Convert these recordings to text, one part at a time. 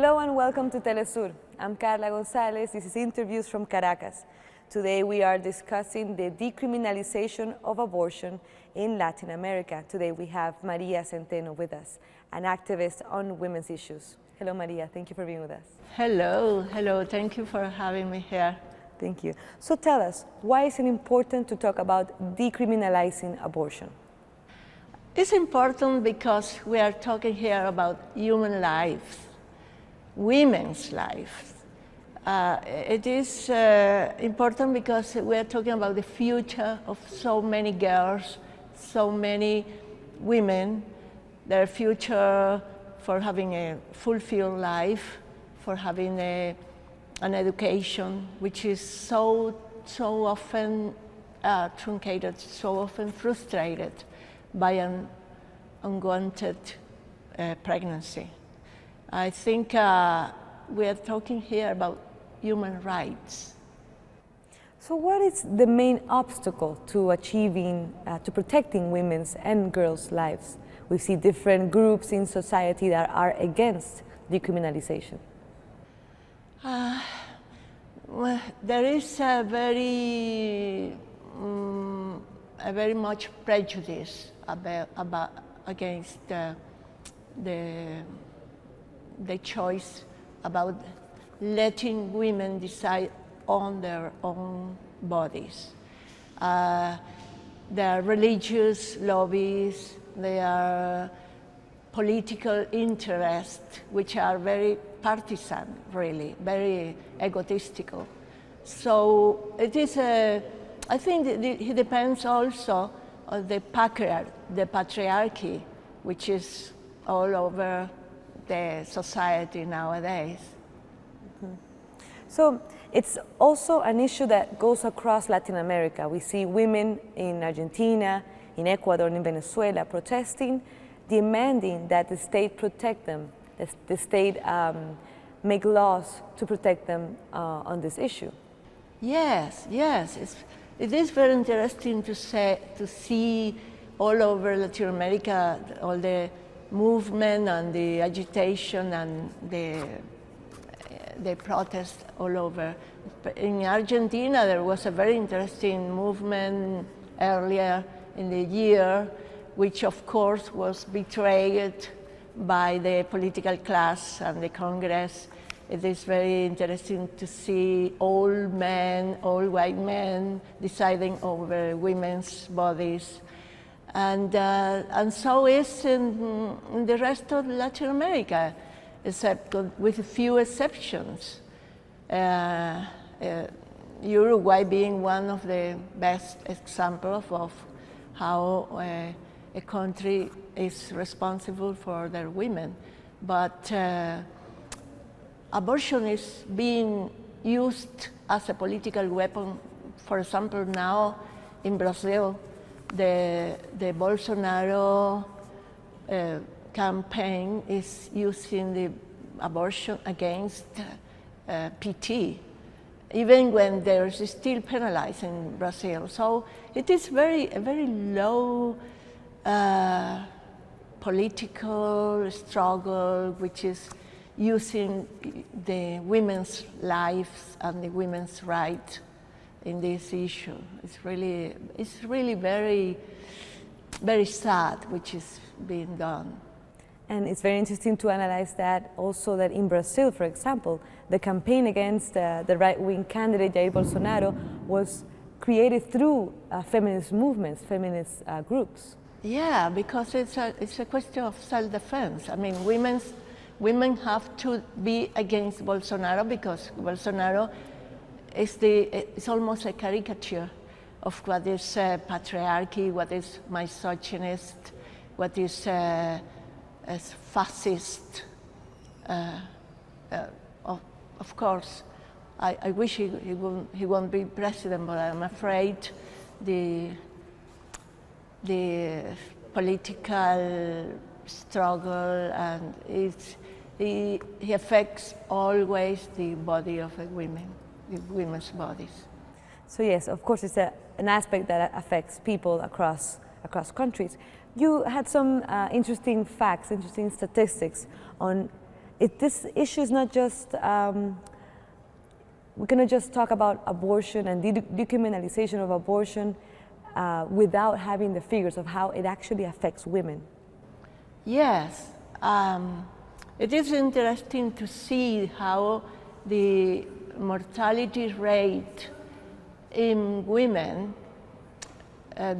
Hello and welcome to Telesur. I'm Carla González. This is Interviews from Caracas. Today we are discussing the decriminalization of abortion in Latin America. Today we have María Centeno with us, an activist on women's issues. Hello María, thank you for being with us. Hello, hello, thank you for having me here. Thank you. So tell us, why is it important to talk about decriminalizing abortion? It's important because we are talking here about human lives, women's lives. It is important because we are talking about the future of so many girls, so many women, their future for having a fulfilled life, for having an education which is so often truncated, so often frustrated by an unwanted pregnancy. I think we are talking here about human rights. So what is the main obstacle to achieving, to protecting women's and girls' lives? We see different groups in society that are against decriminalization. Well, there is a very much prejudice against the choice about letting women decide on their own bodies. There are religious lobbies, there are political interests, which are very partisan, really, very egotistical. So it is I think it depends also on the patriarchy, which is all over the society nowadays. Mm-hmm. So it's also an issue that goes across Latin America. We see women in Argentina, in Ecuador, in Venezuela protesting, demanding that the state protect them, that the state make laws to protect them on this issue. Yes, yes. It is very interesting to see all over Latin America all the movement and the agitation and the protest all over. In Argentina, there was a very interesting movement earlier in the year, which of course was betrayed by the political class and the Congress. It is very interesting to see old men, old white men deciding over women's bodies. And so is in the rest of Latin America, except with a few exceptions. Uruguay being one of the best examples of how a country is responsible for their women. But abortion is being used as a political weapon. For example, now in Brazil, the Bolsonaro campaign is using the abortion against PT, even when there is still penalized in Brazil. So it is a very low political struggle, which is using the women's lives and the women's rights in this issue. It's really very, very sad, which is being done. And it's very interesting to analyze that also, that in Brazil, for example, the campaign against the right-wing candidate Jair Bolsonaro was created through feminist movements, feminist groups. Yeah, because it's a question of self-defense. I mean, women have to be against Bolsonaro because Bolsonaro is almost a caricature of what is patriarchy, what is misogynist, what is fascist. Of course, I wish he won't be president, but I'm afraid the political struggle and he affects always the body of the women, the women's bodies. So yes, of course, it's an aspect that affects people across countries. You had some interesting facts, interesting statistics on this issue is not just, we cannot just talk about abortion and decriminalization of abortion without having the figures of how it actually affects women. Yes, it is interesting to see how the mortality rate in women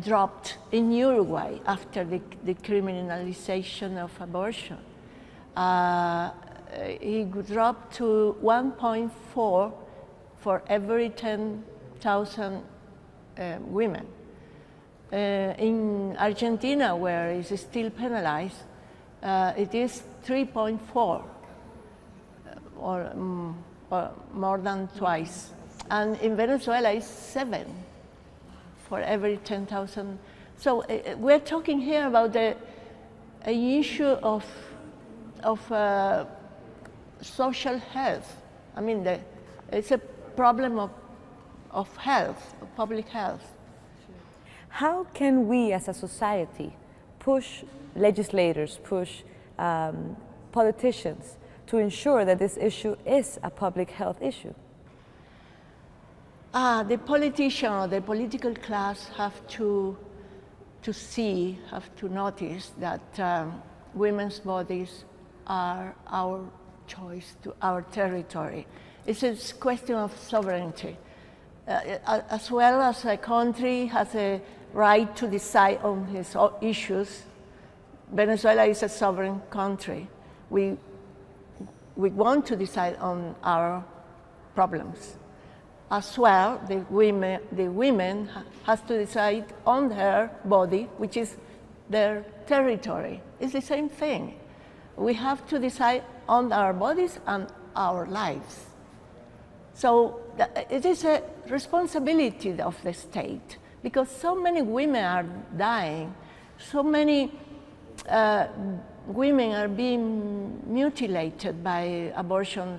dropped in Uruguay after the decriminalization of abortion. It dropped to 1.4 for every 10,000 women. In Argentina, where it is still penalized, it is 3.4, or more than twice. And in Venezuela, it's 7 for every 10,000. So we're talking here about an issue of social health. I mean, it's a problem of health, of public health. How can we as a society push legislators, push politicians to ensure that this issue is a public health issue? The politician or the political class have to notice that women's bodies are our choice, to our territory. It's a question of sovereignty. As well as a country has a right to decide on its issues, Venezuela is a sovereign country. We want to decide on our problems. As well, the women has to decide on their body, which is their territory. It's the same thing. We have to decide on our bodies and our lives. So it is a responsibility of the state, because so many women are dying, so many women are being mutilated by abortion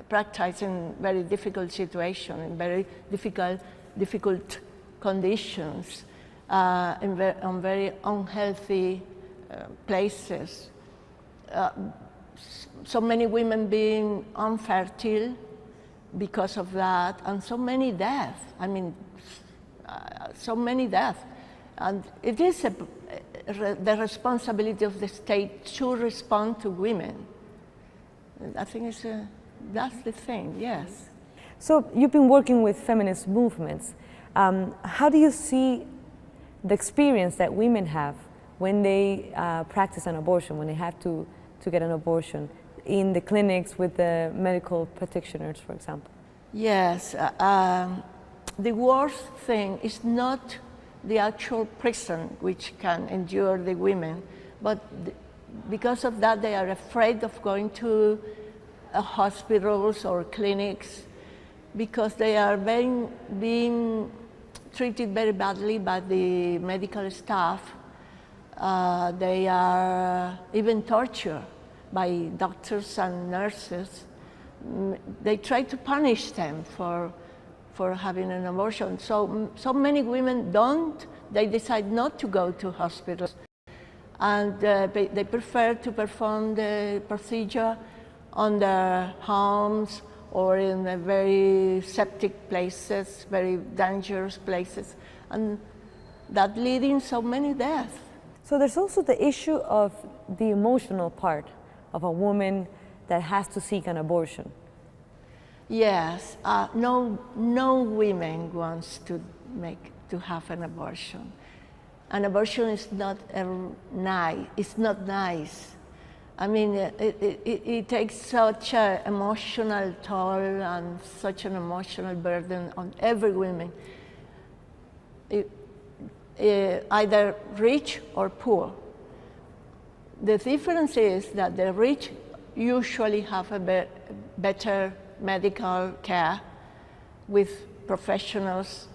practiced in very difficult situations, in very difficult conditions, on very unhealthy places. So many women being infertile because of that, and so many deaths. I mean, so many deaths. And it is the responsibility of the state to respond to women. I think that's the thing, yes. So you've been working with feminist movements. How do you see the experience that women have when they practice an abortion, when they have to get an abortion, in the clinics with the medical practitioners, for example? Yes, the worst thing is not the actual prison which can endure the women, but because of that they are afraid of going to hospitals or clinics, because they are being treated very badly by the medical staff. They are even tortured by doctors and nurses. They try to punish them for having an abortion. So many women don't. They decide not to go to hospitals, and they prefer to perform the procedure on their homes or in very septic places, very dangerous places, and that leading so many deaths. So there's also the issue of the emotional part of a woman that has to seek an abortion. Yes, no woman wants to have an abortion. An abortion is not nice. It's not nice. I mean, it takes such an emotional toll and such an emotional burden on every woman, either rich or poor. The difference is that the rich usually have a better medical care with professionals,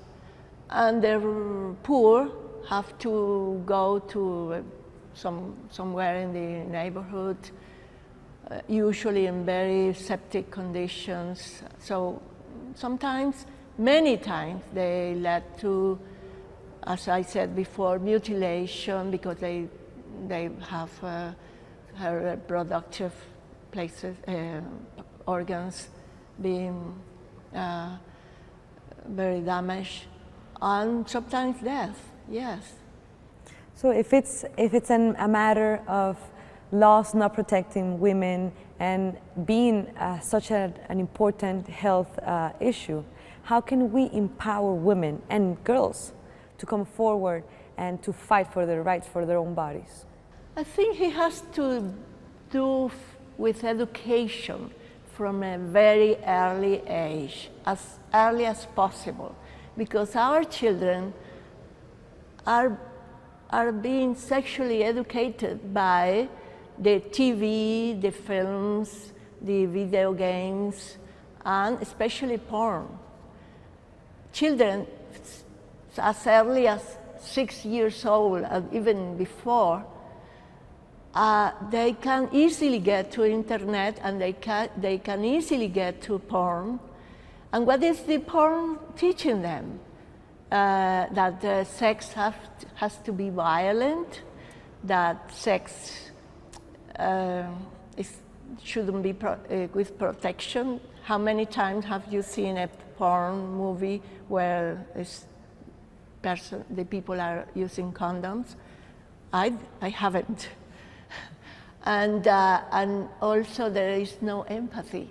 and the poor have to go to somewhere in the neighborhood, usually in very septic conditions. So sometimes, many times, they led to, as I said before, mutilation, because they have her reproductive places, organs being very damaged, and sometimes death, yes. So if it's a matter of laws not protecting women and being such an important health issue, how can we empower women and girls to come forward and to fight for their rights, for their own bodies? I think he has to do with education from a very early age, as early as possible, because our children are being sexually educated by the TV, the films, the video games, and especially porn. Children as early as 6 years old, and even before, they can easily get to internet, and they can easily get to porn. And what is the porn teaching them? That sex has to be violent, that sex shouldn't be with protection. How many times have you seen a porn movie where the people are using condoms? I haven't. And also there is no empathy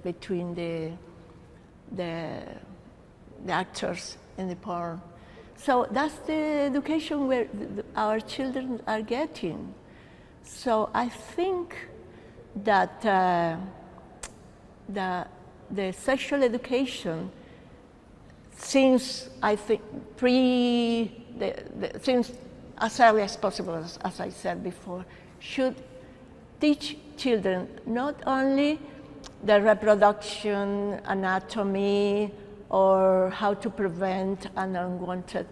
between the actors in the porn. So that's the education where our children are getting. So I think that the sexual education, since since as early as possible, as I said before, should teach children not only the reproduction, anatomy, or how to prevent an unwanted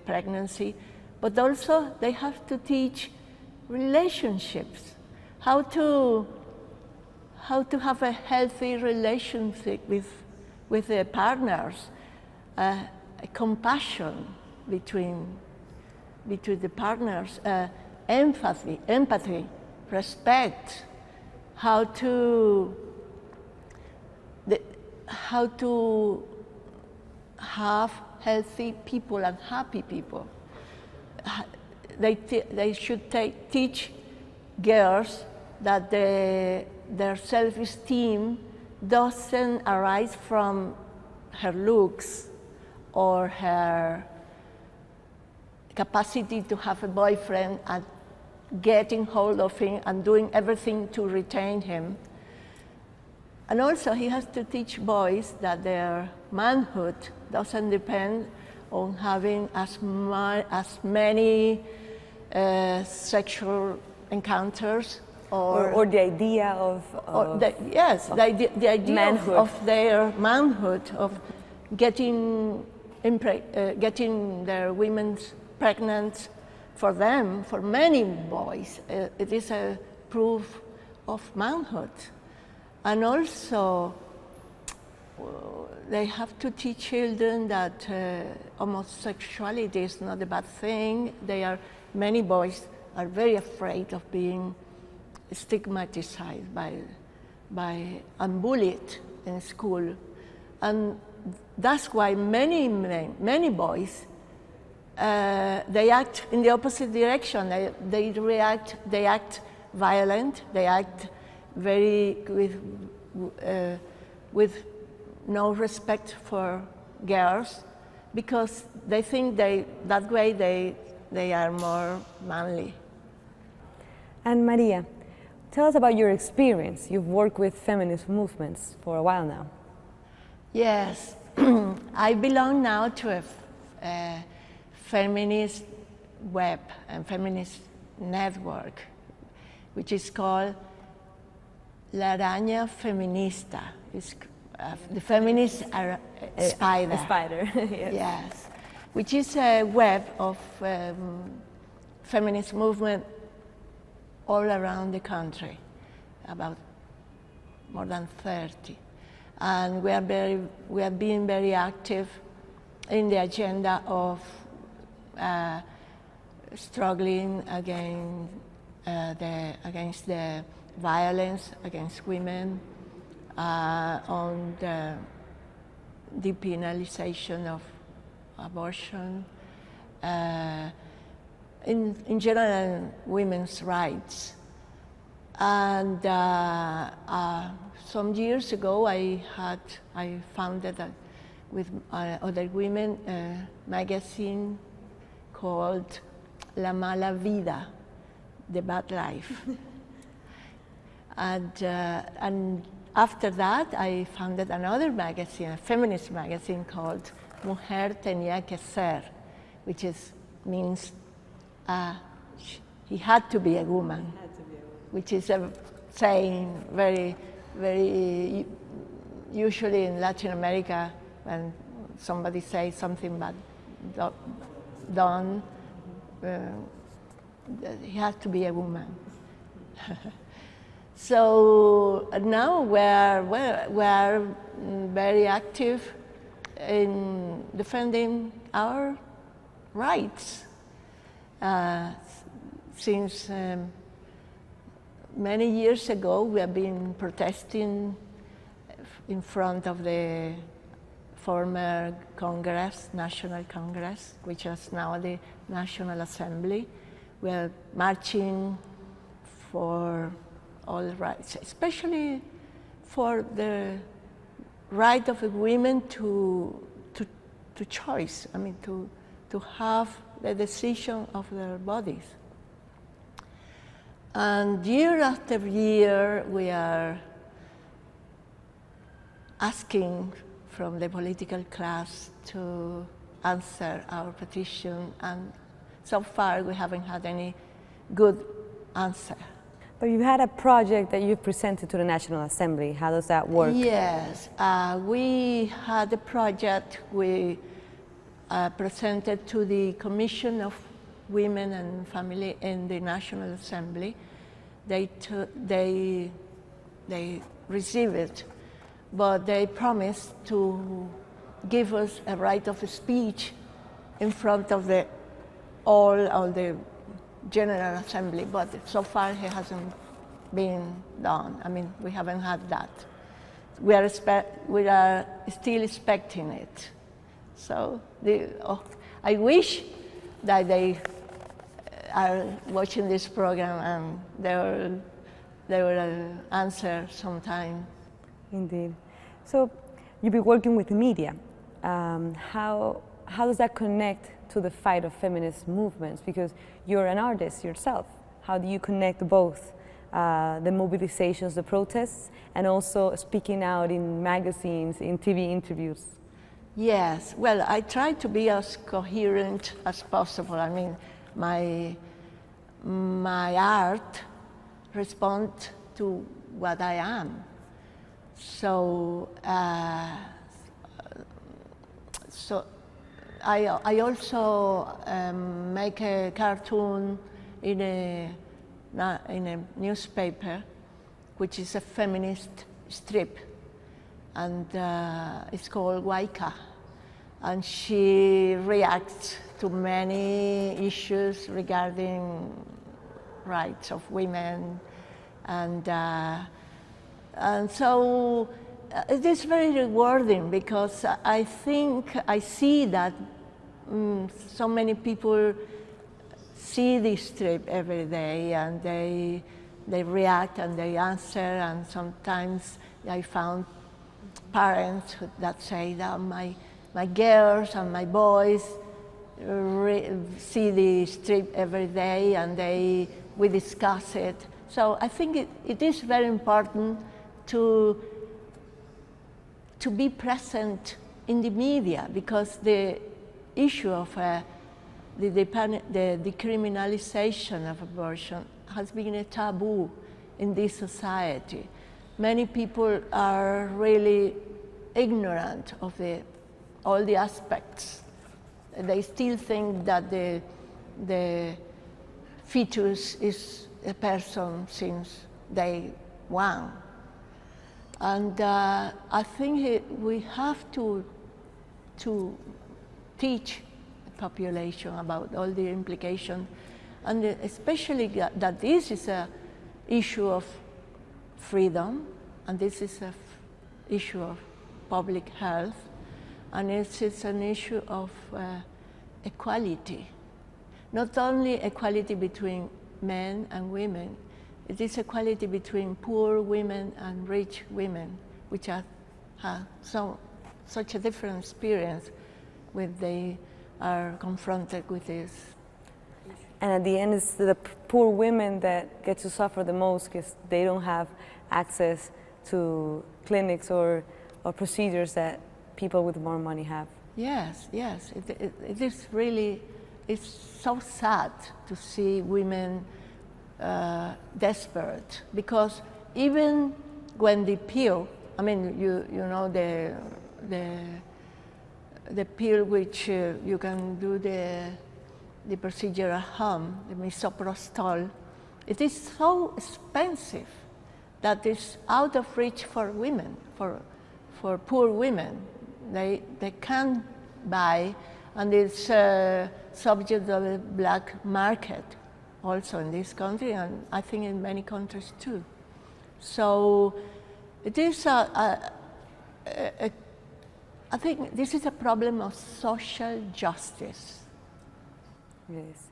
pregnancy, but also they have to teach relationships, how to have a healthy relationship with their partners, compassion between the partners, empathy, respect, how to have healthy people and happy people. They should teach girls that their self-esteem doesn't arise from her looks or her capacity to have a boyfriend and getting hold of him and doing everything to retain him. And also he has to teach boys that their manhood doesn't depend on having as many sexual encounters or the idea of the idea manhood. of their manhood, of getting their women pregnant for them, for many boys. It is a proof of manhood. And also, they have to teach children that homosexuality is not a bad thing. Many boys are very afraid of being stigmatized and bullied in school. And that's why many boys, they act in the opposite direction. They act violent, they act with no respect for girls, because they think that way they are more manly. And Maria, tell us about your experience. You've worked with feminist movements for a while now. Yes, I belong now to a feminist web and feminist network, which is called La Araña Feminista. It's, the feminists are a spider. A spider, yes. Yes, which is a web of feminist movement all around the country, about more than 30. And we have been very active in the agenda of struggling against against the violence against women, on the depenalization of abortion, in general, women's rights. And some years ago, I founded with other women a magazine called La Mala Vida, The Bad Life. And after that, I founded another magazine, a feminist magazine called Mujer Tenía que Ser, which means he had to be a woman, which is a saying very, very usually in Latin America when somebody says something bad done, he has to be a woman. So now we're very active in defending our rights. Since many years ago, we have been protesting in front of the former Congress, National Congress, which is now the National Assembly. We are marching for all rights, especially for the right of the women to choice, I mean, to have the decision of their bodies. And year after year, we are asking from the political class to answer our petition, and so far we haven't had any good answer. But you had a project that you presented to the National Assembly. How does that work? Yes, we had a project we presented to the Commission of Women and Family in the National Assembly. They received it, but they promised to give us a right of speech in front of all the General Assembly, but so far it hasn't been done. I mean, we haven't had that. We are still expecting it. So I wish that they are watching this program and they will answer sometime. Indeed. So you've been working with media. How does that connect to the fight of feminist movements? Because you're an artist yourself. How do you connect both the mobilizations, the protests, and also speaking out in magazines, in TV interviews? Yes, well, I try to be as coherent as possible. I mean, my art responds to what I am. So, I also make a cartoon in a newspaper, which is a feminist strip, and it's called Waika. And she reacts to many issues regarding rights of women, and so it is very rewarding because I think I see that so many people see this strip every day, and they react and they answer, and sometimes I found parents that say that my girls and my boys see the strip every day, and we discuss it. So I think it is very important to be present in the media, because the issue of the decriminalization of abortion has been a taboo in this society. Many people are really ignorant of all the aspects. They still think that the fetus is a person since day one. And I think we have to teach the population about all the implications and especially that this is an issue of freedom, and this is an issue of public health, and it's an issue of equality. Not only equality between men and women, it is equality between poor women and rich women, which have such a different experience when they are confronted with this. And at the end, it's the poor women that get to suffer the most because they don't have access to clinics or procedures that people with more money have. Yes, yes. It is really, it's so sad to see women desperate, because even when the pill, I mean, you know the pill which you can do the procedure at home, the misoprostol, it is so expensive that it's out of reach for women, for poor women. They can't buy, and it's subject of the black market also in this country, and I think in many countries too. So it is I think this is a problem of social justice. Yes.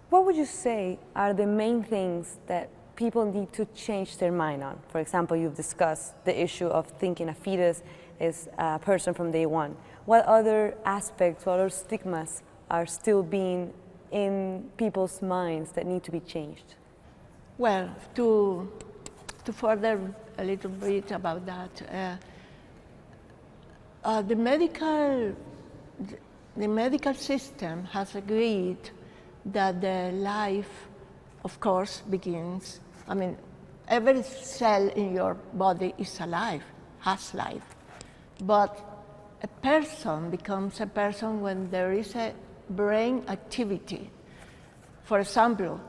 What would you say are the main things that people need to change their mind on? For example, you've discussed the issue of thinking a fetus is a person from day one. What other aspects, what other stigmas are still being in people's minds that need to be changed? Well, to further a little bit about that, the medical system has agreed that the life, of course, begins. I mean, every cell in your body is alive, has life. But a person becomes a person when there is a brain activity. For example,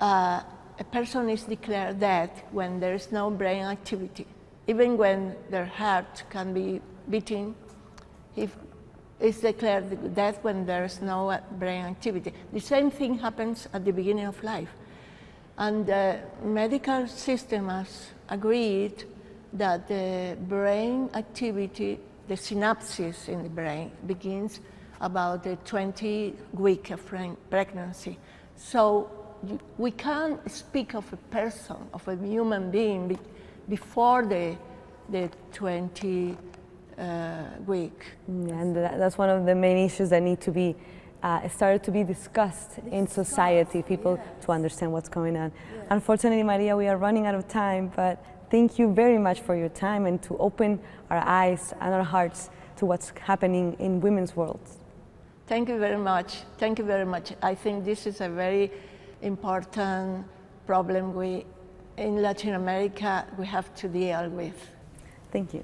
a person is declared dead when there is no brain activity. Even when their heart can be beating, it's declared dead when there is no brain activity. The same thing happens at the beginning of life. And the medical system has agreed that the brain activity, the synapses in the brain, begins about the 20th week of pregnancy. So we can't speak of a person, of a human being, before the 20th week. And that's one of the main issues that need to be started to be discussed in society, people to understand what's going on. Yes. Unfortunately, Maria, we are running out of time, but thank you very much for your time and to open our eyes and our hearts to what's happening in women's worlds. Thank you very much. Thank you very much. I think this is a very important problem in Latin America we have to deal with. Thank you.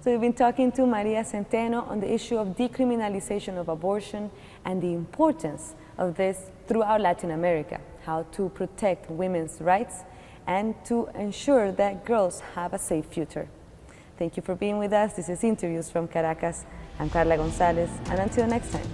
So we've been talking to María Centeno on the issue of decriminalization of abortion and the importance of this throughout Latin America, how to protect women's rights and to ensure that girls have a safe future. Thank you for being with us. This is Interviews from Caracas. I'm Carla González, and until next time.